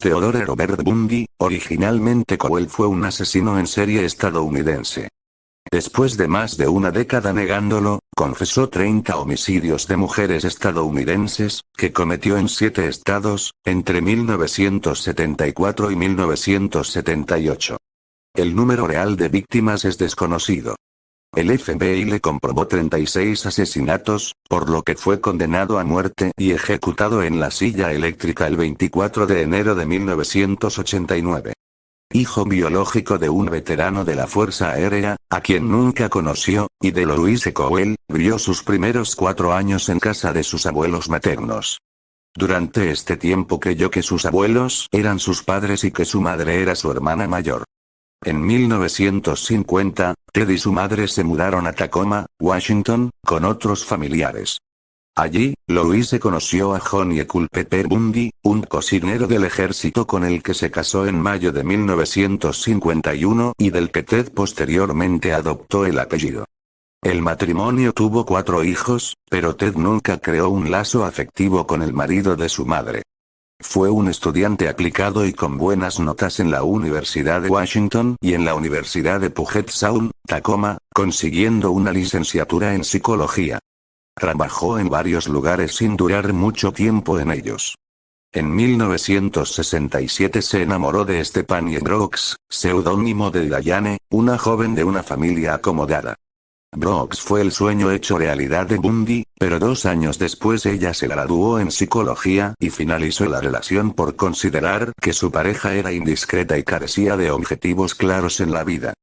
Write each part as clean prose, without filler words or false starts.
Theodore Robert Bundy, originalmente Cowell, fue un asesino en serie estadounidense. Después de más de una década negándolo, confesó 30 homicidios de mujeres estadounidenses, que cometió en 7 estados, entre 1974 y 1978. El número real de víctimas es desconocido. El FBI le comprobó 36 asesinatos, por lo que fue condenado a muerte y ejecutado en la silla eléctrica el 24 de enero de 1989. Hijo biológico de un veterano de la Fuerza Aérea, a quien nunca conoció, y de Louise Cowell, vivió sus primeros 4 años en casa de sus abuelos maternos. Durante este tiempo creyó que sus abuelos eran sus padres y que su madre era su hermana mayor. En 1950, Ted y su madre se mudaron a Tacoma, Washington, con otros familiares. Allí, Louise conoció a John Pepper Bundy, un cocinero del ejército con el que se casó en mayo de 1951 y del que Ted posteriormente adoptó el apellido. El matrimonio tuvo 4 hijos, pero Ted nunca creó un lazo afectivo con el marido de su madre. Fue un estudiante aplicado y con buenas notas en la Universidad de Washington y en la Universidad de Puget Sound, Tacoma, consiguiendo una licenciatura en psicología. Trabajó en varios lugares sin durar mucho tiempo en ellos. En 1967 se enamoró de Stephanie Brooks, seudónimo de Diane, una joven de una familia acomodada. Brooks fue el sueño hecho realidad de Bundy, pero 2 años después ella se graduó en psicología y finalizó la relación por considerar que su pareja era indiscreta y carecía de objetivos claros en la vida.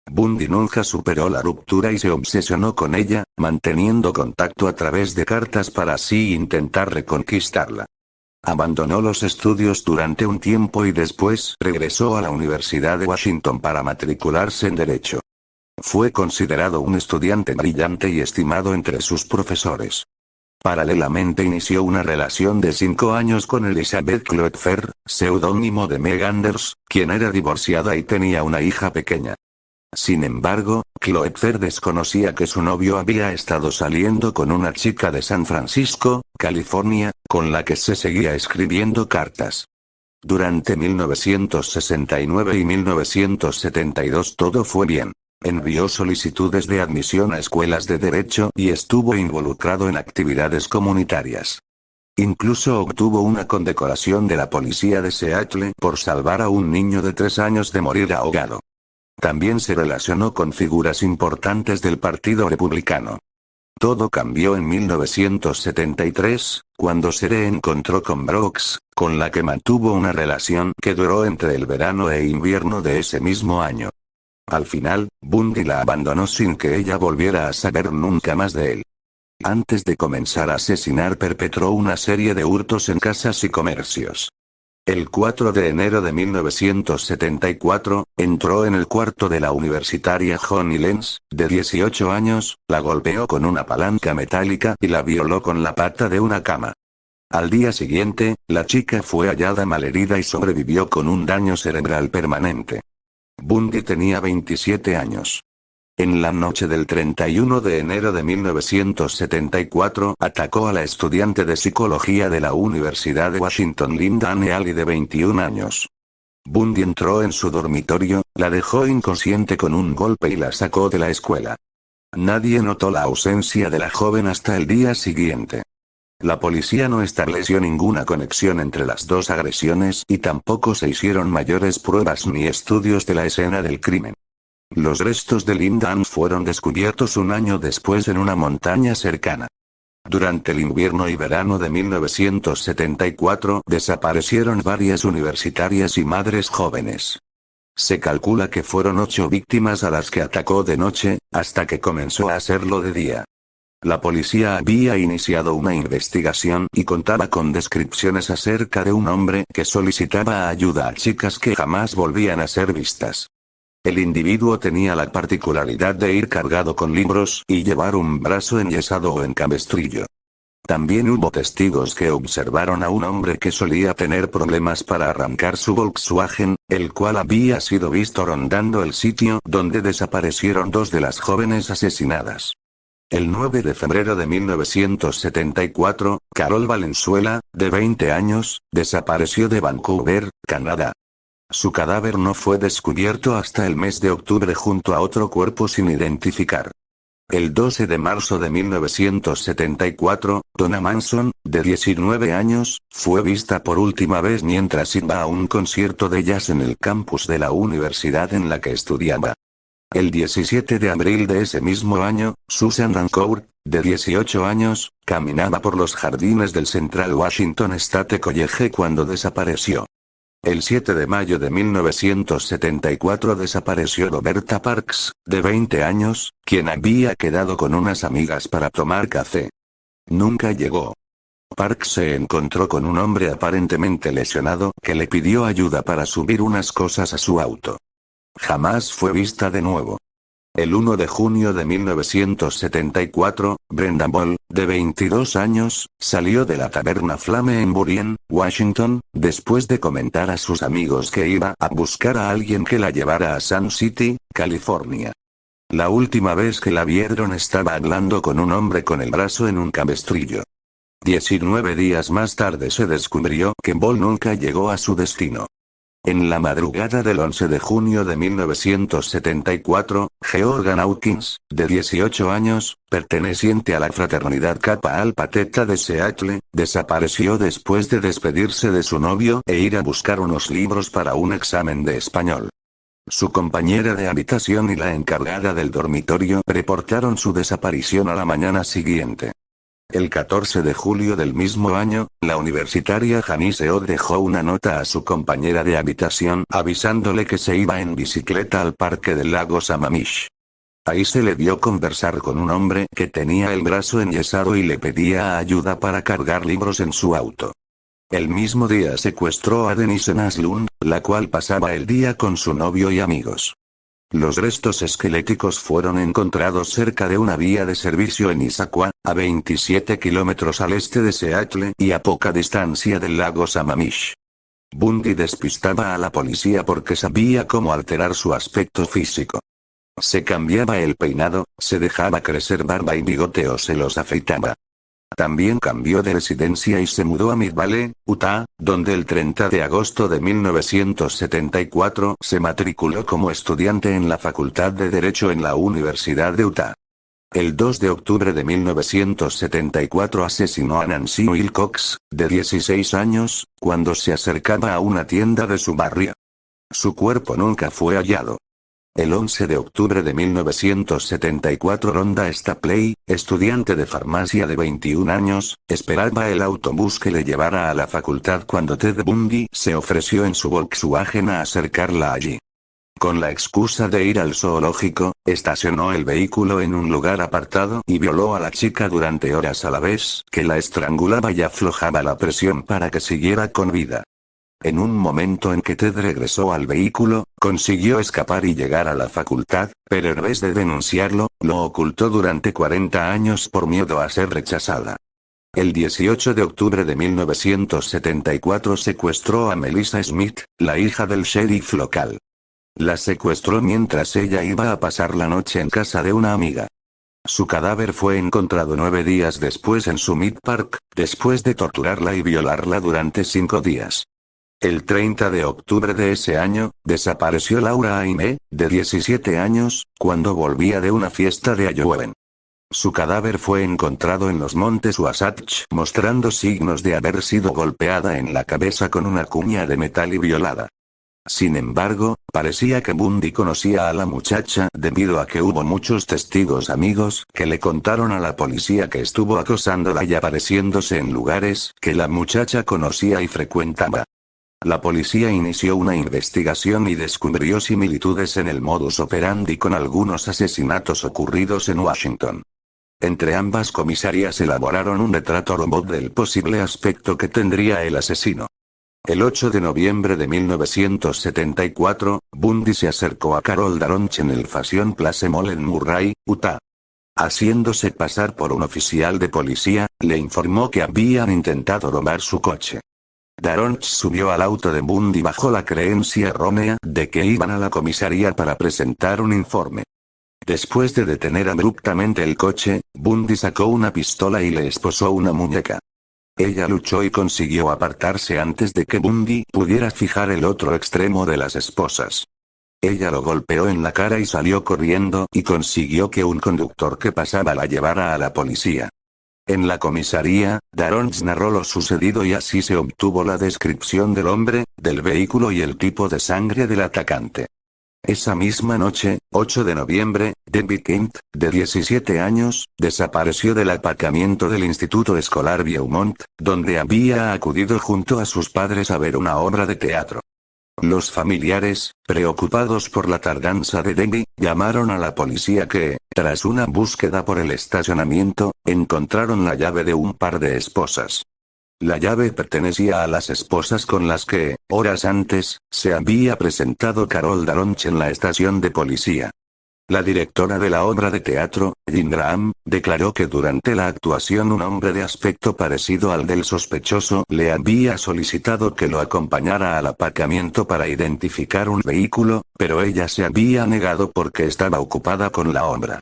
Bundy nunca superó la ruptura y se obsesionó con ella, manteniendo contacto a través de cartas para así intentar reconquistarla. Abandonó los estudios durante un tiempo y después regresó a la Universidad de Washington para matricularse en Derecho. Fue considerado un estudiante brillante y estimado entre sus profesores. Paralelamente inició una relación de 5 años con Elizabeth Kloepfer, seudónimo de Meg Anders, quien era divorciada y tenía una hija pequeña. Sin embargo, Kloepfer desconocía que su novio había estado saliendo con una chica de San Francisco, California, con la que se seguía escribiendo cartas. Durante 1969 y 1972 todo fue bien. Envió solicitudes de admisión a escuelas de derecho y estuvo involucrado en actividades comunitarias. Incluso obtuvo una condecoración de la policía de Seattle por salvar a un niño de 3 años de morir ahogado. También se relacionó con figuras importantes del Partido Republicano. Todo cambió en 1973, cuando se reencontró con Brooks, con la que mantuvo una relación que duró entre el verano e invierno de ese mismo año. Al final, Bundy la abandonó sin que ella volviera a saber nunca más de él. Antes de comenzar a asesinar perpetró una serie de hurtos en casas y comercios. El 4 de enero de 1974, entró en el cuarto de la universitaria Honey Lenz, de 18 años, la golpeó con una palanca metálica y la violó con la pata de una cama. Al día siguiente, la chica fue hallada malherida y sobrevivió con un daño cerebral permanente. Bundy tenía 27 años. En la noche del 31 de enero de 1974 atacó a la estudiante de psicología de la Universidad de Washington Linda Anne Alley de 21 años. Bundy entró en su dormitorio, la dejó inconsciente con un golpe y la sacó de la escuela. Nadie notó la ausencia de la joven hasta el día siguiente. La policía no estableció ninguna conexión entre las 2 agresiones y tampoco se hicieron mayores pruebas ni estudios de la escena del crimen. Los restos de Linda Ann fueron descubiertos un año después en una montaña cercana. Durante el invierno y verano de 1974 desaparecieron varias universitarias y madres jóvenes. Se calcula que fueron 8 víctimas a las que atacó de noche, hasta que comenzó a hacerlo de día. La policía había iniciado una investigación y contaba con descripciones acerca de un hombre que solicitaba ayuda a chicas que jamás volvían a ser vistas. El individuo tenía la particularidad de ir cargado con libros y llevar un brazo enyesado o en cabestrillo. También hubo testigos que observaron a un hombre que solía tener problemas para arrancar su Volkswagen, el cual había sido visto rondando el sitio donde desaparecieron 2 de las jóvenes asesinadas. El 9 de febrero de 1974, Carol Valenzuela, de 20 años, desapareció de Vancouver, Canadá. Su cadáver no fue descubierto hasta el mes de octubre junto a otro cuerpo sin identificar. El 12 de marzo de 1974, Donna Manson, de 19 años, fue vista por última vez mientras iba a un concierto de jazz en el campus de la universidad en la que estudiaba. El 17 de abril de ese mismo año, Susan Rancourt, de 18 años, caminaba por los jardines del Central Washington State College cuando desapareció. El 7 de mayo de 1974 desapareció Roberta Parks, de 20 años, quien había quedado con unas amigas para tomar café. Nunca llegó. Parks se encontró con un hombre aparentemente lesionado que le pidió ayuda para subir unas cosas a su auto. Jamás fue vista de nuevo. El 1 de junio de 1974, Brenda Ball, de 22 años, salió de la taberna Flame en Burien, Washington, después de comentar a sus amigos que iba a buscar a alguien que la llevara a Sun City, California. La última vez que la vieron estaba hablando con un hombre con el brazo en un cabestrillo. 19 días más tarde se descubrió que Ball nunca llegó a su destino. En la madrugada del 11 de junio de 1974, Georgia Hawkins, de 18 años, perteneciente a la fraternidad Kappa Alpha Theta de Seattle, desapareció después de despedirse de su novio e ir a buscar unos libros para un examen de español. Su compañera de habitación y la encargada del dormitorio reportaron su desaparición a la mañana siguiente. El 14 de julio del mismo año, la universitaria Janice O dejó una nota a su compañera de habitación avisándole que se iba en bicicleta al parque del lago Sammamish. Ahí se le vio conversar con un hombre que tenía el brazo enyesado y le pedía ayuda para cargar libros en su auto. El mismo día secuestró a Denise Naslund, la cual pasaba el día con su novio y amigos. Los restos esqueléticos fueron encontrados cerca de una vía de servicio en Issaquah, a 27 kilómetros al este de Seattle y a poca distancia del lago Sammamish. Bundy despistaba a la policía porque sabía cómo alterar su aspecto físico. Se cambiaba el peinado, se dejaba crecer barba y bigote o se los afeitaba. También cambió de residencia y se mudó a Mid Valley, Utah, donde el 30 de agosto de 1974 se matriculó como estudiante en la Facultad de Derecho en la Universidad de Utah. El 2 de octubre de 1974 asesinó a Nancy Wilcox, de 16 años, cuando se acercaba a una tienda de su barrio. Su cuerpo nunca fue hallado. El 11 de octubre de 1974 Rhonda Stapley, estudiante de farmacia de 21 años, esperaba el autobús que le llevara a la facultad cuando Ted Bundy se ofreció en su Volkswagen a acercarla allí. Con la excusa de ir al zoológico, estacionó el vehículo en un lugar apartado y violó a la chica durante horas a la vez que la estrangulaba y aflojaba la presión para que siguiera con vida. En un momento en que Ted regresó al vehículo, consiguió escapar y llegar a la facultad, pero en vez de denunciarlo, lo ocultó durante 40 años por miedo a ser rechazada. El 18 de octubre de 1974 secuestró a Melissa Smith, la hija del sheriff local. La secuestró mientras ella iba a pasar la noche en casa de una amiga. Su cadáver fue encontrado 9 días después en Summit Park, después de torturarla y violarla durante 5 días. El 30 de octubre de ese año, desapareció Laura Aime, de 17 años, cuando volvía de una fiesta de Halloween. Su cadáver fue encontrado en los montes Wasatch, mostrando signos de haber sido golpeada en la cabeza con una cuña de metal y violada. Sin embargo, parecía que Bundy conocía a la muchacha debido a que hubo muchos testigos amigos que le contaron a la policía que estuvo acosándola y apareciéndose en lugares que la muchacha conocía y frecuentaba. La policía inició una investigación y descubrió similitudes en el modus operandi con algunos asesinatos ocurridos en Washington. Entre ambas comisarías elaboraron un retrato robot del posible aspecto que tendría el asesino. El 8 de noviembre de 1974, Bundy se acercó a Carol Daronch en el Fashion Place Mall en Murray, Utah. Haciéndose pasar por un oficial de policía, le informó que habían intentado robar su coche. Daronch subió al auto de Bundy bajo la creencia errónea de que iban a la comisaría para presentar un informe. Después de detener abruptamente el coche, Bundy sacó una pistola y le esposó una muñeca. Ella luchó y consiguió apartarse antes de que Bundy pudiera fijar el otro extremo de las esposas. Ella lo golpeó en la cara y salió corriendo y consiguió que un conductor que pasaba la llevara a la policía. En la comisaría, Darons narró lo sucedido y así se obtuvo la descripción del hombre, del vehículo y el tipo de sangre del atacante. Esa misma noche, 8 de noviembre, Debbie Kent, de 17 años, desapareció del aparcamiento del Instituto Escolar Viewmont, donde había acudido junto a sus padres a ver una obra de teatro. Los familiares, preocupados por la tardanza de Debbie, llamaron a la policía que, tras una búsqueda por el estacionamiento, encontraron la llave de un par de esposas. La llave pertenecía a las esposas con las que, horas antes, se había presentado Carol Darons en la estación de policía. La directora de la obra de teatro, Jean Graham, declaró que durante la actuación un hombre de aspecto parecido al del sospechoso le había solicitado que lo acompañara al aparcamiento para identificar un vehículo, pero ella se había negado porque estaba ocupada con la obra.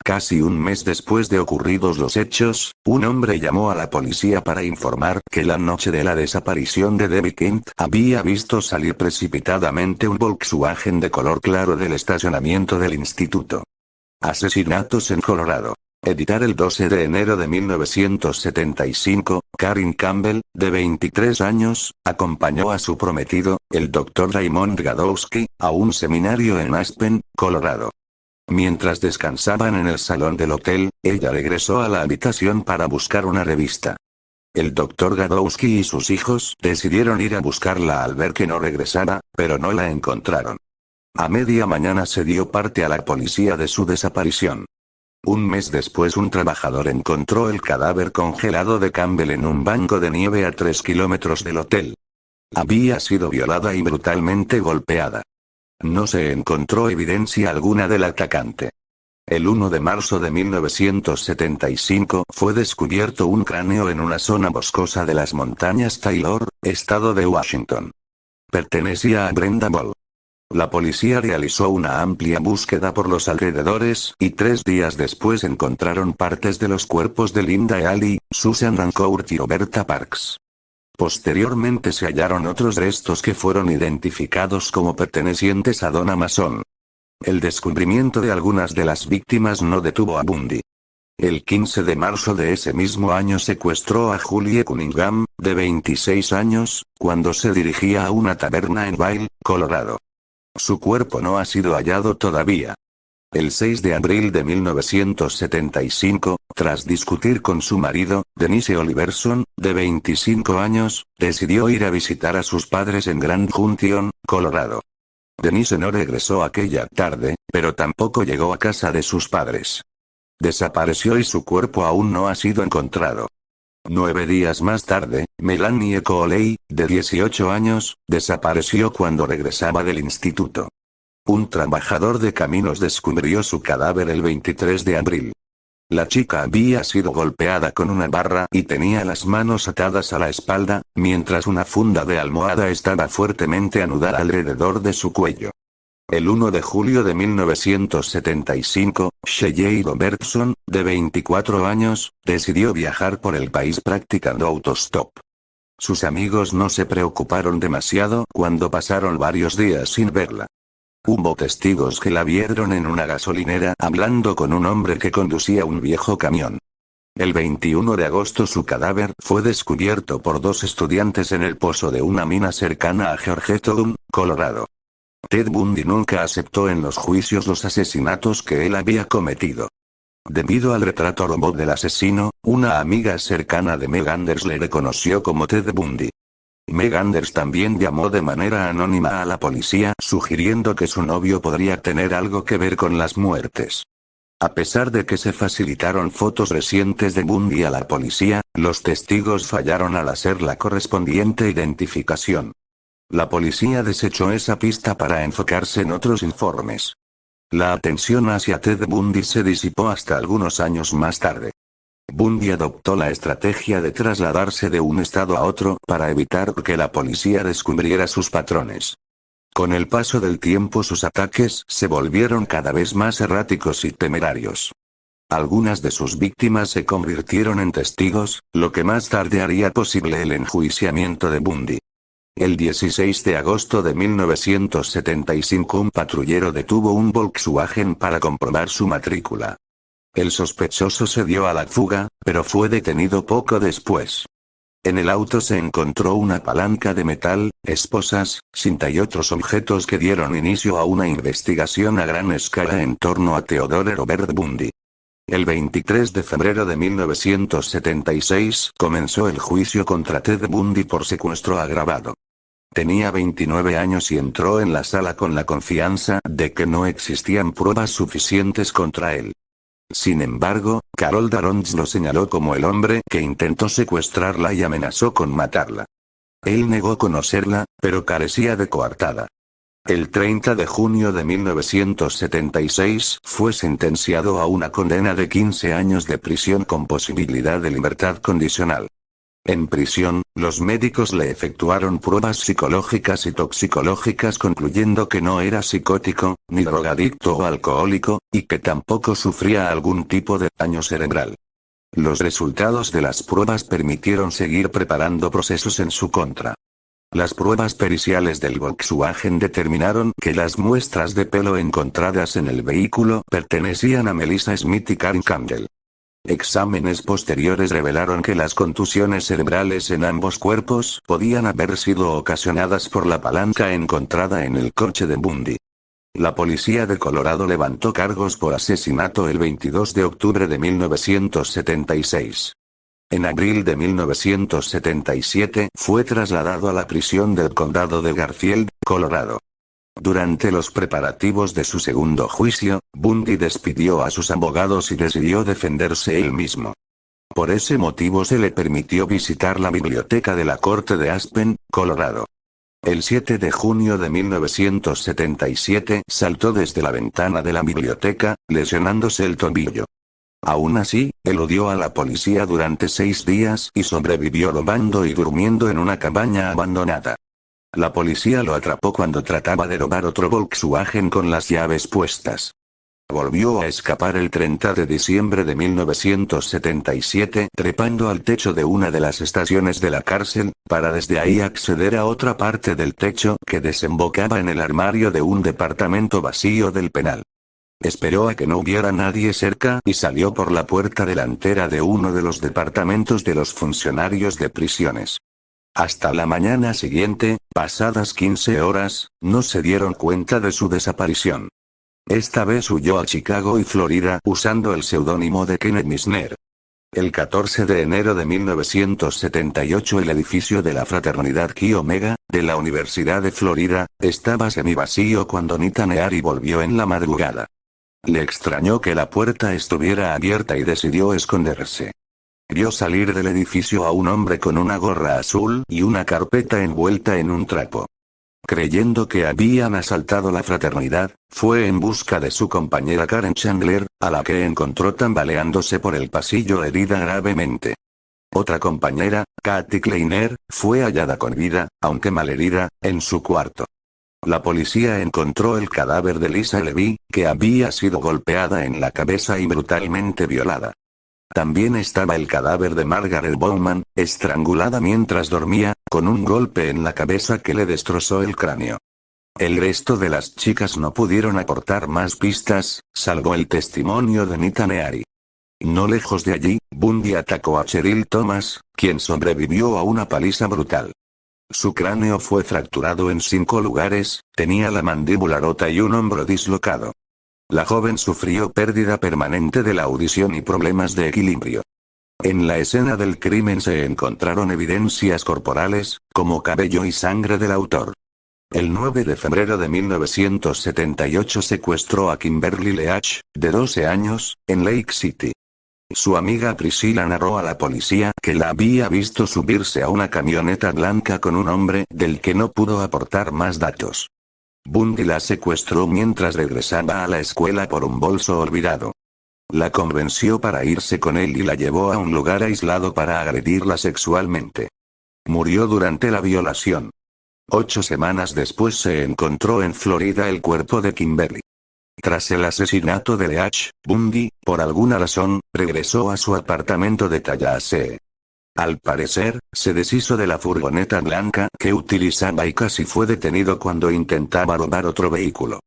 Casi un mes después de ocurridos los hechos, un hombre llamó a la policía para informar que la noche de la desaparición de Debbie Kent había visto salir precipitadamente un Volkswagen de color claro del estacionamiento del instituto. Asesinatos en Colorado. Editar el 12 de enero de 1975, Karin Campbell, de 23 años, acompañó a su prometido, el Dr. Raymond Gadowski, a un seminario en Aspen, Colorado. Mientras descansaban en el salón del hotel, ella regresó a la habitación para buscar una revista. El Dr. Gadowski y sus hijos decidieron ir a buscarla al ver que no regresaba, pero no la encontraron. A media mañana se dio parte a la policía de su desaparición. Un mes después un trabajador encontró el cadáver congelado de Campbell en un banco de nieve a 3 kilómetros del hotel. Había sido violada y brutalmente golpeada. No se encontró evidencia alguna del atacante. El 1 de marzo de 1975 fue descubierto un cráneo en una zona boscosa de las montañas Taylor, estado de Washington. Pertenecía a Brenda Ball. La policía realizó una amplia búsqueda por los alrededores y 3 días después encontraron partes de los cuerpos de Linda Ealy, Susan Rancourt y Roberta Parks. Posteriormente se hallaron otros restos que fueron identificados como pertenecientes a Donna Mason. El descubrimiento de algunas de las víctimas no detuvo a Bundy. El 15 de marzo de ese mismo año secuestró a Julie Cunningham, de 26 años, cuando se dirigía a una taberna en Vail, Colorado. Su cuerpo no ha sido hallado todavía. El 6 de abril de 1975, tras discutir con su marido, Denise Oliverson, de 25 años, decidió ir a visitar a sus padres en Grand Junction, Colorado. Denise no regresó aquella tarde, pero tampoco llegó a casa de sus padres. Desapareció y su cuerpo aún no ha sido encontrado. 9 días más tarde, Melanie Coley, de 18 años, desapareció cuando regresaba del instituto. Un trabajador de caminos descubrió su cadáver el 23 de abril. La chica había sido golpeada con una barra y tenía las manos atadas a la espalda, mientras una funda de almohada estaba fuertemente anudada alrededor de su cuello. El 1 de julio de 1975, Shelley Robertson, de 24 años, decidió viajar por el país practicando autostop. Sus amigos no se preocuparon demasiado cuando pasaron varios días sin verla. Hubo testigos que la vieron en una gasolinera hablando con un hombre que conducía un viejo camión. El 21 de agosto su cadáver fue descubierto por 2 estudiantes en el pozo de una mina cercana a Georgetown, Colorado. Ted Bundy nunca aceptó en los juicios los asesinatos que él había cometido. Debido al retrato robot del asesino, una amiga cercana de Meg Anders le reconoció como Ted Bundy. Meg Anders también llamó de manera anónima a la policía sugiriendo que su novio podría tener algo que ver con las muertes. A pesar de que se facilitaron fotos recientes de Bundy a la policía, los testigos fallaron al hacer la correspondiente identificación. La policía desechó esa pista para enfocarse en otros informes. La atención hacia Ted Bundy se disipó hasta algunos años más tarde. Bundy adoptó la estrategia de trasladarse de un estado a otro para evitar que la policía descubriera sus patrones. Con el paso del tiempo sus ataques se volvieron cada vez más erráticos y temerarios. Algunas de sus víctimas se convirtieron en testigos, lo que más tarde haría posible el enjuiciamiento de Bundy. El 16 de agosto de 1975 un patrullero detuvo un Volkswagen para comprobar su matrícula. El sospechoso se dio a la fuga, pero fue detenido poco después. En el auto se encontró una palanca de metal, esposas, cinta y otros objetos que dieron inicio a una investigación a gran escala en torno a Theodore Robert Bundy. El 23 de febrero de 1976 comenzó el juicio contra Ted Bundy por secuestro agravado. Tenía 29 años y entró en la sala con la confianza de que no existían pruebas suficientes contra él. Sin embargo, Carol Darons lo señaló como el hombre que intentó secuestrarla y amenazó con matarla. Él negó conocerla, pero carecía de coartada. El 30 de junio de 1976 fue sentenciado a una condena de 15 años de prisión con posibilidad de libertad condicional. En prisión, los médicos le efectuaron pruebas psicológicas y toxicológicas concluyendo que no era psicótico, ni drogadicto o alcohólico, y que tampoco sufría algún tipo de daño cerebral. Los resultados de las pruebas permitieron seguir preparando procesos en su contra. Las pruebas periciales del Volkswagen determinaron que las muestras de pelo encontradas en el vehículo pertenecían a Melissa Smith y Karen Campbell. Exámenes posteriores revelaron que las contusiones cerebrales en ambos cuerpos podían haber sido ocasionadas por la palanca encontrada en el coche de Bundy. La policía de Colorado levantó cargos por asesinato el 22 de octubre de 1976. En abril de 1977 fue trasladado a la prisión del condado de Garfield, Colorado. Durante los preparativos de su segundo juicio, Bundy despidió a sus abogados y decidió defenderse él mismo. Por ese motivo se le permitió visitar la biblioteca de la corte de Aspen, Colorado. El 7 de junio de 1977 saltó desde la ventana de la biblioteca, lesionándose el tobillo. Aún así, eludió a la policía durante 6 días y sobrevivió robando y durmiendo en una cabaña abandonada. La policía lo atrapó cuando trataba de robar otro Volkswagen con las llaves puestas. Volvió a escapar el 30 de diciembre de 1977 trepando al techo de una de las estaciones de la cárcel, para desde ahí acceder a otra parte del techo que desembocaba en el armario de un departamento vacío del penal. Esperó a que no hubiera nadie cerca y salió por la puerta delantera de uno de los departamentos de los funcionarios de prisiones. Hasta la mañana siguiente, pasadas 15 horas, no se dieron cuenta de su desaparición. Esta vez huyó a Chicago y Florida usando el seudónimo de Kenneth Misner. El 14 de enero de 1978 el edificio de la fraternidad Chi Omega, de la Universidad de Florida, estaba semivacío cuando Nita Neary volvió en la madrugada. Le extrañó que la puerta estuviera abierta y decidió esconderse. Vio salir del edificio a un hombre con una gorra azul y una carpeta envuelta en un trapo. Creyendo que habían asaltado la fraternidad, fue en busca de su compañera Karen Chandler, a la que encontró tambaleándose por el pasillo herida gravemente. Otra compañera, Kathy Kleiner, fue hallada con vida, aunque malherida, en su cuarto. La policía encontró el cadáver de Lisa Levy, que había sido golpeada en la cabeza y brutalmente violada. También estaba el cadáver de Margaret Bowman, estrangulada mientras dormía, con un golpe en la cabeza que le destrozó el cráneo. El resto de las chicas no pudieron aportar más pistas, salvo el testimonio de Nita Neary. No lejos de allí, Bundy atacó a Cheryl Thomas, quien sobrevivió a una paliza brutal. Su cráneo fue fracturado en 5 lugares, tenía la mandíbula rota y un hombro dislocado. La joven sufrió pérdida permanente de la audición y problemas de equilibrio. En la escena del crimen se encontraron evidencias corporales, como cabello y sangre del autor. El 9 de febrero de 1978 secuestró a Kimberly Leach, de 12 años, en Lake City. Su amiga Priscilla narró a la policía que la había visto subirse a una camioneta blanca con un hombre del que no pudo aportar más datos. Bundy la secuestró mientras regresaba a la escuela por un bolso olvidado. La convenció para irse con él y la llevó a un lugar aislado para agredirla sexualmente. Murió durante la violación. 8 semanas después se encontró en Florida el cuerpo de Kimberly. Tras el asesinato de Leach, Bundy, por alguna razón, regresó a su apartamento de Tallahassee. Al parecer, se deshizo de la furgoneta blanca que utilizaba y casi fue detenido cuando intentaba robar otro vehículo.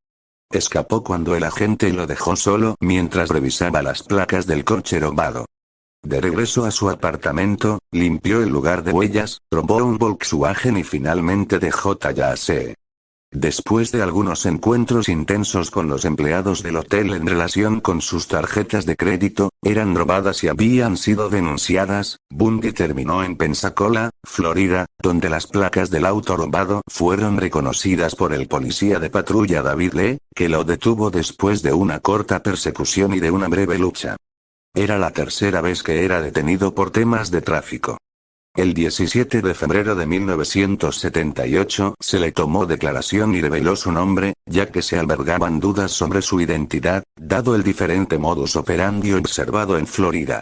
Escapó cuando el agente lo dejó solo mientras revisaba las placas del coche robado. De regreso a su apartamento, limpió el lugar de huellas, robó un Volkswagen y finalmente dejó Tallahassee. Después de algunos encuentros intensos con los empleados del hotel en relación con sus tarjetas de crédito, eran robadas y habían sido denunciadas, Bundy terminó en Pensacola, Florida, donde las placas del auto robado fueron reconocidas por el policía de patrulla David Lee, que lo detuvo después de una corta persecución y de una breve lucha. Era la tercera vez que era detenido por temas de tráfico. El 17 de febrero de 1978 se le tomó declaración y reveló su nombre, ya que se albergaban dudas sobre su identidad, dado el diferente modus operandi observado en Florida.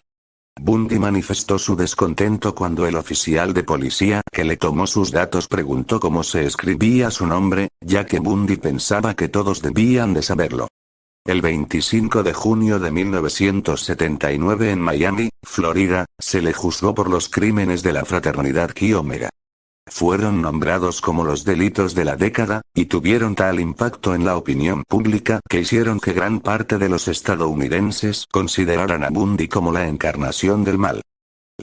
Bundy manifestó su descontento cuando el oficial de policía que le tomó sus datos preguntó cómo se escribía su nombre, ya que Bundy pensaba que todos debían de saberlo. El 25 de junio de 1979 en Miami, Florida, se le juzgó por los crímenes de la fraternidad Chi Omega. Fueron nombrados como los delitos de la década, y tuvieron tal impacto en la opinión pública que hicieron que gran parte de los estadounidenses consideraran a Bundy como la encarnación del mal.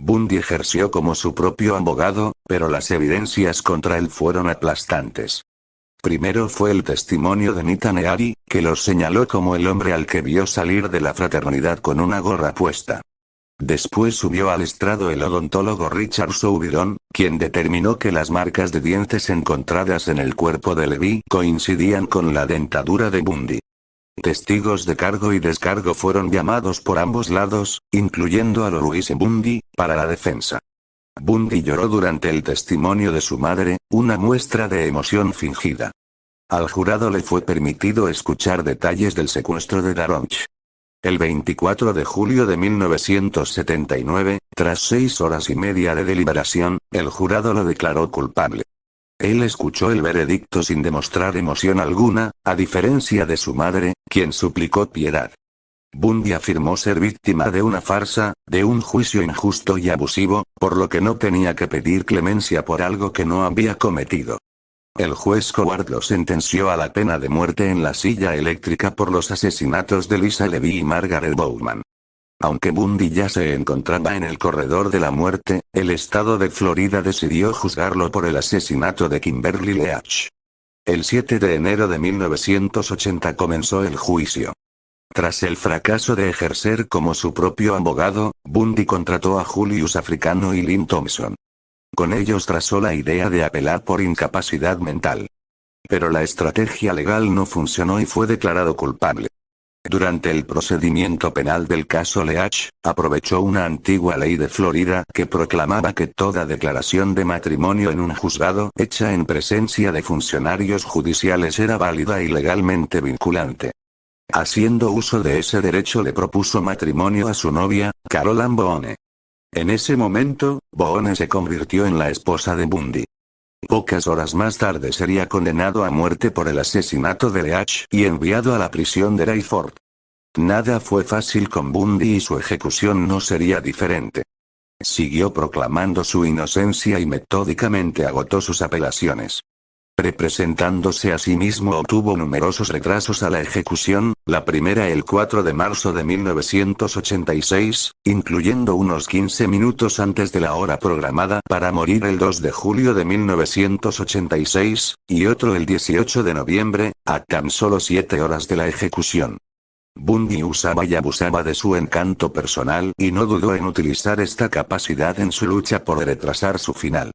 Bundy ejerció como su propio abogado, pero las evidencias contra él fueron aplastantes. Primero fue el testimonio de Nita Neary, que lo señaló como el hombre al que vio salir de la fraternidad con una gorra puesta. Después subió al estrado el odontólogo Richard Souviron, quien determinó que las marcas de dientes encontradas en el cuerpo de Levy coincidían con la dentadura de Bundy. Testigos de cargo y descargo fueron llamados por ambos lados, incluyendo a Louise Bundy, para la defensa. Bundy lloró durante el testimonio de su madre, una muestra de emoción fingida. Al jurado le fue permitido escuchar detalles del secuestro de Daronch. El 24 de julio de 1979, tras 6 horas y media de deliberación, el jurado lo declaró culpable. Él escuchó el veredicto sin demostrar emoción alguna, a diferencia de su madre, quien suplicó piedad. Bundy afirmó ser víctima de una farsa, de un juicio injusto y abusivo, por lo que no tenía que pedir clemencia por algo que no había cometido. El juez Coward lo sentenció a la pena de muerte en la silla eléctrica por los asesinatos de Lisa Levy y Margaret Bowman. Aunque Bundy ya se encontraba en el corredor de la muerte, el estado de Florida decidió juzgarlo por el asesinato de Kimberly Leach. El 7 de enero de 1980 comenzó el juicio. Tras el fracaso de ejercer como su propio abogado, Bundy contrató a Julius Africano y Lynn Thompson. Con ellos trazó la idea de apelar por incapacidad mental. Pero la estrategia legal no funcionó y fue declarado culpable. Durante el procedimiento penal del caso Leach, aprovechó una antigua ley de Florida que proclamaba que toda declaración de matrimonio en un juzgado hecha en presencia de funcionarios judiciales era válida y legalmente vinculante. Haciendo uso de ese derecho le propuso matrimonio a su novia, Carol Ann Boone. En ese momento, Boone se convirtió en la esposa de Bundy. Pocas horas más tarde sería condenado a muerte por el asesinato de Leach y enviado a la prisión de Rayford. Nada fue fácil con Bundy y su ejecución no sería diferente. Siguió proclamando su inocencia y metódicamente agotó sus apelaciones. Representándose a sí mismo obtuvo numerosos retrasos a la ejecución, la primera el 4 de marzo de 1986, incluyendo unos 15 minutos antes de la hora programada para morir el 2 de julio de 1986, y otro el 18 de noviembre, a tan solo 7 horas de la ejecución. Bundy usaba y abusaba de su encanto personal y no dudó en utilizar esta capacidad en su lucha por retrasar su final.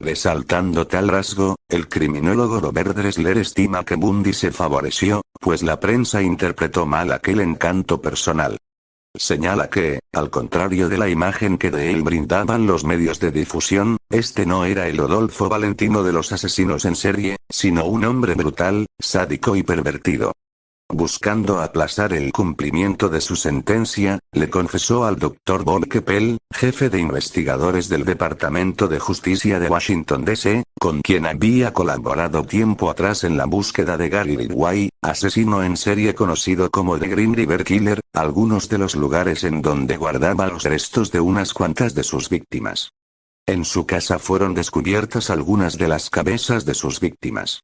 Resaltando tal rasgo, el criminólogo Robert Dressler estima que Bundy se favoreció, pues la prensa interpretó mal aquel encanto personal. Señala que, al contrario de la imagen que de él brindaban los medios de difusión, este no era el Rodolfo Valentino de los asesinos en serie, sino un hombre brutal, sádico y pervertido. Buscando aplazar el cumplimiento de su sentencia, le confesó al Dr. Bob Keppel, jefe de investigadores del Departamento de Justicia de Washington D.C., con quien había colaborado tiempo atrás en la búsqueda de Gary Ridgway, asesino en serie conocido como The Green River Killer, algunos de los lugares en donde guardaba los restos de unas cuantas de sus víctimas. En su casa fueron descubiertas algunas de las cabezas de sus víctimas.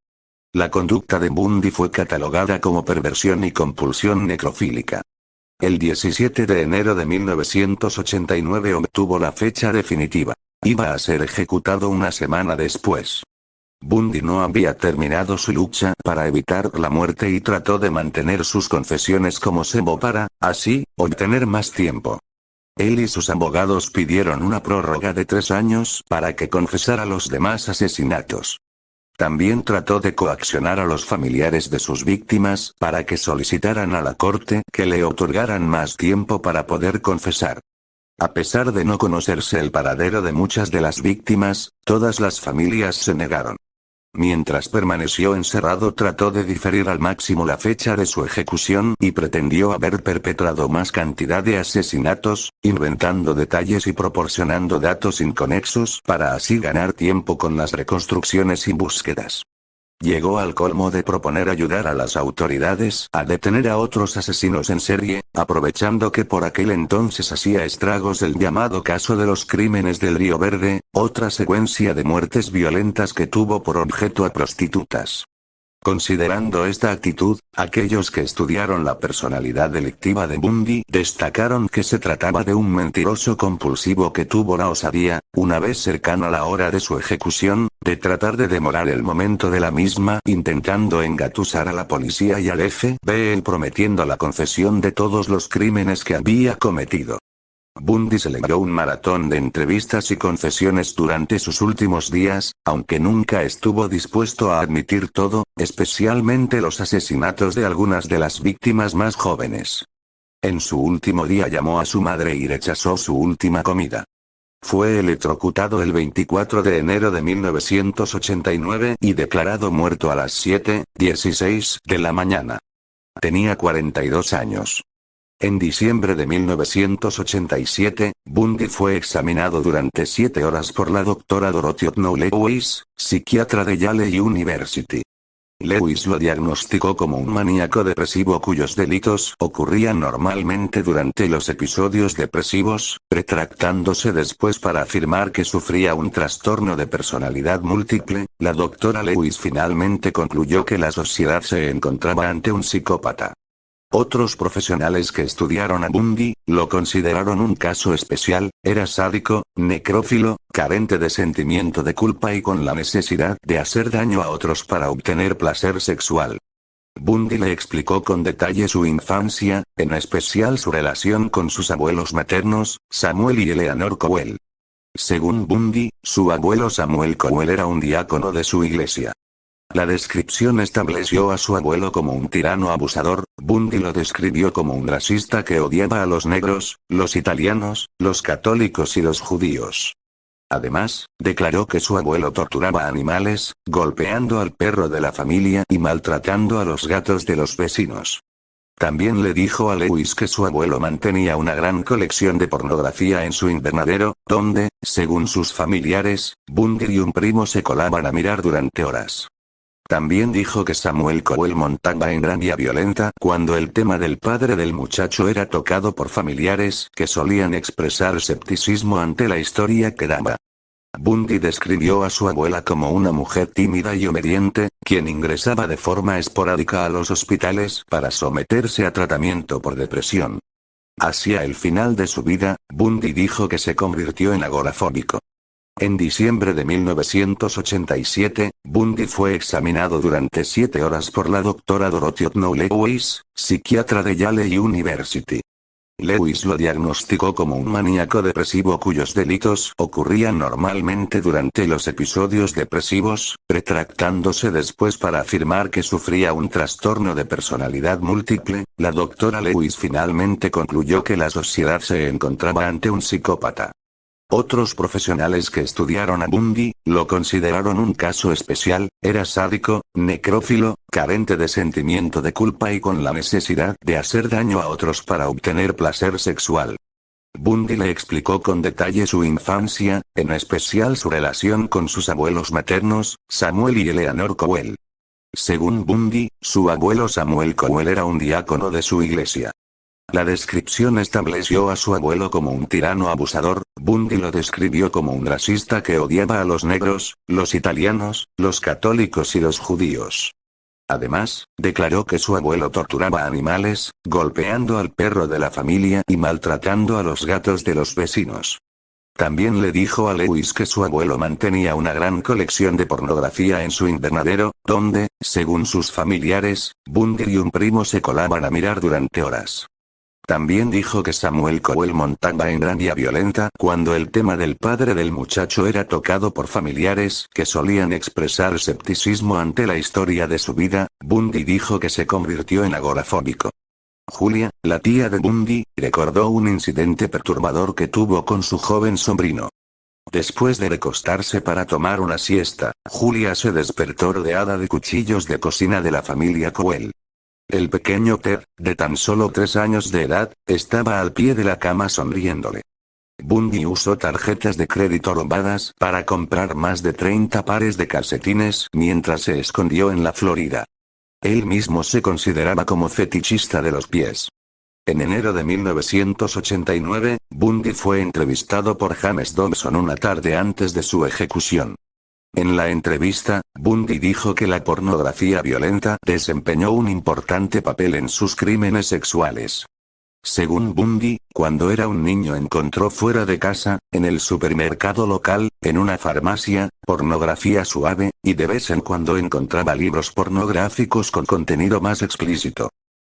La conducta de Bundy fue catalogada como perversión y compulsión necrofílica. El 17 de enero de 1989 obtuvo la fecha definitiva. Iba a ser ejecutado una semana después. Bundy no había terminado su lucha para evitar la muerte y trató de mantener sus confesiones como cebo para, así, obtener más tiempo. Él y sus abogados pidieron una prórroga de 3 años para que confesara los demás asesinatos. También trató de coaccionar a los familiares de sus víctimas para que solicitaran a la corte que le otorgaran más tiempo para poder confesar. A pesar de no conocerse el paradero de muchas de las víctimas, todas las familias se negaron. Mientras permaneció encerrado trató de diferir al máximo la fecha de su ejecución y pretendió haber perpetrado más cantidad de asesinatos, inventando detalles y proporcionando datos inconexos para así ganar tiempo con las reconstrucciones y búsquedas. Llegó al colmo de proponer ayudar a las autoridades a detener a otros asesinos en serie, aprovechando que por aquel entonces hacía estragos el llamado caso de los crímenes del Río Verde, otra secuencia de muertes violentas que tuvo por objeto a prostitutas. Considerando esta actitud, aquellos que estudiaron la personalidad delictiva de Bundy destacaron que se trataba de un mentiroso compulsivo que tuvo la osadía, una vez cercana la hora de su ejecución, de tratar de demorar el momento de la misma intentando engatusar a la policía y al FBI prometiendo la confesión de todos los crímenes que había cometido. Bundy se leyó un maratón de entrevistas y confesiones durante sus últimos días, aunque nunca estuvo dispuesto a admitir todo, especialmente los asesinatos de algunas de las víctimas más jóvenes. En su último día llamó a su madre y rechazó su última comida. Fue electrocutado el 24 de enero de 1989 y declarado muerto a las 7:16 de la mañana. Tenía 42 años. En diciembre de 1987, Bundy fue examinado durante 7 horas por la doctora Dorothy Lewis, psiquiatra de Yale University. Lewis lo diagnosticó como un maníaco depresivo cuyos delitos ocurrían normalmente durante los episodios depresivos, retractándose después para afirmar que sufría un trastorno de personalidad múltiple. La doctora Lewis finalmente concluyó que la sociedad se encontraba ante un psicópata. Otros profesionales que estudiaron a Bundy, lo consideraron un caso especial, era sádico, necrófilo, carente de sentimiento de culpa y con la necesidad de hacer daño a otros para obtener placer sexual. Bundy le explicó con detalle su infancia, en especial su relación con sus abuelos maternos, Samuel y Eleanor Cowell. Según Bundy, su abuelo Samuel Cowell era un diácono de su iglesia. La descripción estableció a su abuelo como un tirano abusador. Bundy lo describió como un racista que odiaba a los negros, los italianos, los católicos y los judíos. Además, declaró que su abuelo torturaba animales, golpeando al perro de la familia y maltratando a los gatos de los vecinos. También le dijo a Lewis que su abuelo mantenía una gran colección de pornografía en su invernadero, donde, según sus familiares, Bundy y un primo se colaban a mirar durante horas. También dijo que Samuel Cowell montaba en rabia violenta cuando el tema del padre del muchacho era tocado por familiares que solían expresar escepticismo ante la historia que daba. Bundy describió a su abuela como una mujer tímida y obediente, quien ingresaba de forma esporádica a los hospitales para someterse a tratamiento por depresión. Hacia el final de su vida, Bundy dijo que se convirtió en agorafóbico. En diciembre de 1987, Bundy fue examinado durante 7 horas por la doctora Dorothy Lewis, psiquiatra de Yale University. Lewis lo diagnosticó como un maníaco depresivo cuyos delitos ocurrían normalmente durante los episodios depresivos, retractándose después para afirmar que sufría un trastorno de personalidad múltiple. La doctora Lewis finalmente concluyó que la sociedad se encontraba ante un psicópata. Otros profesionales que estudiaron a Bundy, lo consideraron un caso especial, era sádico, necrófilo, carente de sentimiento de culpa y con la necesidad de hacer daño a otros para obtener placer sexual. Bundy le explicó con detalle su infancia, en especial su relación con sus abuelos maternos, Samuel y Eleanor Cowell. Según Bundy, su abuelo Samuel Cowell era un diácono de su iglesia. La descripción estableció a su abuelo como un tirano abusador. Bundy lo describió como un racista que odiaba a los negros, los italianos, los católicos y los judíos. Además, declaró que su abuelo torturaba animales, golpeando al perro de la familia y maltratando a los gatos de los vecinos. También le dijo a Lewis que su abuelo mantenía una gran colección de pornografía en su invernadero, donde, según sus familiares, Bundy y un primo se colaban a mirar durante horas. También dijo que Samuel Cowell montaba en rabia violenta cuando el tema del padre del muchacho era tocado por familiares que solían expresar escepticismo ante la historia de su vida. Bundy dijo que se convirtió en agorafóbico. Julia, la tía de Bundy, recordó un incidente perturbador que tuvo con su joven sobrino. Después de recostarse para tomar una siesta, Julia se despertó rodeada de cuchillos de cocina de la familia Cowell. El pequeño Ted, de tan solo 3 años de edad, estaba al pie de la cama sonriéndole. Bundy usó tarjetas de crédito robadas para comprar más de 30 pares de calcetines mientras se escondió en la Florida. Él mismo se consideraba como fetichista de los pies. En enero de 1989, Bundy fue entrevistado por James Dobson una tarde antes de su ejecución. En la entrevista, Bundy dijo que la pornografía violenta desempeñó un importante papel en sus crímenes sexuales. Según Bundy, cuando era un niño encontró fuera de casa, en el supermercado local, en una farmacia, pornografía suave, y de vez en cuando encontraba libros pornográficos con contenido más explícito.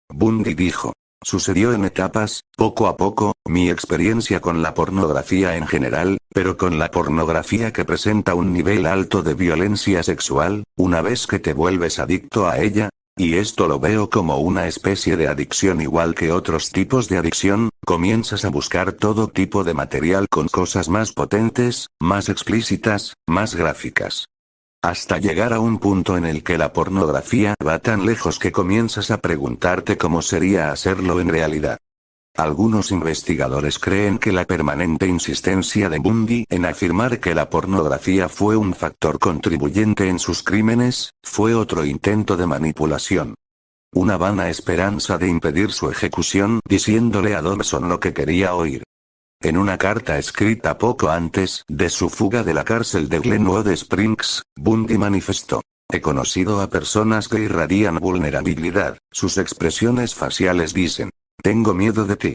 Bundy dijo: sucedió en etapas, poco a poco, mi experiencia con la pornografía en general, pero con la pornografía que presenta un nivel alto de violencia sexual, una vez que te vuelves adicto a ella, y esto lo veo como una especie de adicción igual que otros tipos de adicción, comienzas a buscar todo tipo de material con cosas más potentes, más explícitas, más gráficas. Hasta llegar a un punto en el que la pornografía va tan lejos que comienzas a preguntarte cómo sería hacerlo en realidad. Algunos investigadores creen que la permanente insistencia de Bundy en afirmar que la pornografía fue un factor contribuyente en sus crímenes, fue otro intento de manipulación. Una vana esperanza de impedir su ejecución diciéndole a Dobson lo que quería oír. En una carta escrita poco antes de su fuga de la cárcel de Glenwood Springs, Bundy manifestó: he conocido a personas que irradian vulnerabilidad, sus expresiones faciales dicen: tengo miedo de ti.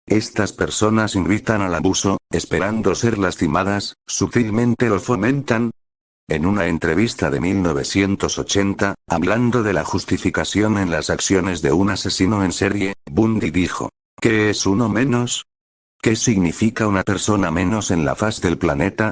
Estas personas invitan al abuso, esperando ser lastimadas, sutilmente lo fomentan. En una entrevista de 1980, hablando de la justificación en las acciones de un asesino en serie, Bundy dijo: ¿qué es uno menos? ¿Qué significa una persona menos en la faz del planeta?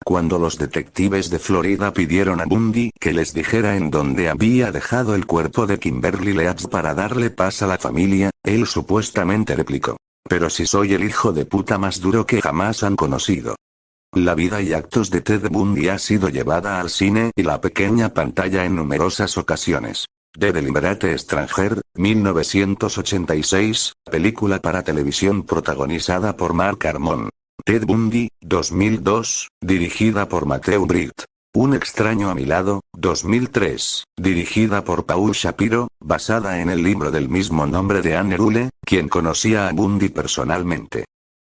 Cuando los detectives de Florida pidieron a Bundy que les dijera en dónde había dejado el cuerpo de Kimberly Leach para darle paz a la familia, él supuestamente replicó: pero si soy el hijo de puta más duro que jamás han conocido. La vida y actos de Ted Bundy ha sido llevada al cine y la pequeña pantalla en numerosas ocasiones. The Deliberate Stranger, 1986, película para televisión protagonizada por Mark Harmon. Ted Bundy, 2002, dirigida por Matthew Britt. Un extraño a mi lado, 2003, dirigida por Paul Shapiro, basada en el libro del mismo nombre de Anne Rule, quien conocía a Bundy personalmente.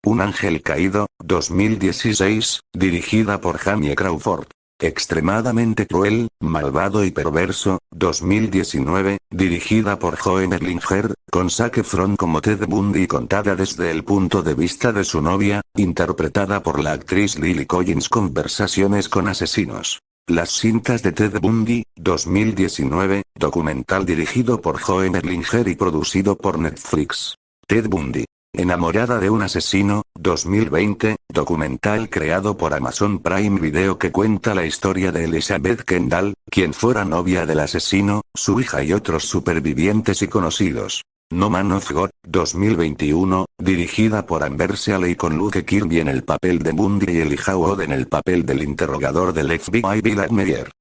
Un ángel caído, 2016, dirigida por Jamie Crawford. Extremadamente cruel, malvado y perverso, 2019, dirigida por Joe Berlinger, con Zac Efron como Ted Bundy contada desde el punto de vista de su novia, interpretada por la actriz Lily Collins. Conversaciones con asesinos. Las cintas de Ted Bundy, 2019, documental dirigido por Joe Berlinger y producido por Netflix. Ted Bundy. Enamorada de un asesino, 2020, documental creado por Amazon Prime Video que cuenta la historia de Elizabeth Kendall, quien fuera novia del asesino, su hija y otros supervivientes y conocidos. No Man of God, 2021, dirigida por Amber Sealey con Luke Kirby en el papel de Bundy y Elijah Wood en el papel del interrogador del FBI Bill Meyer.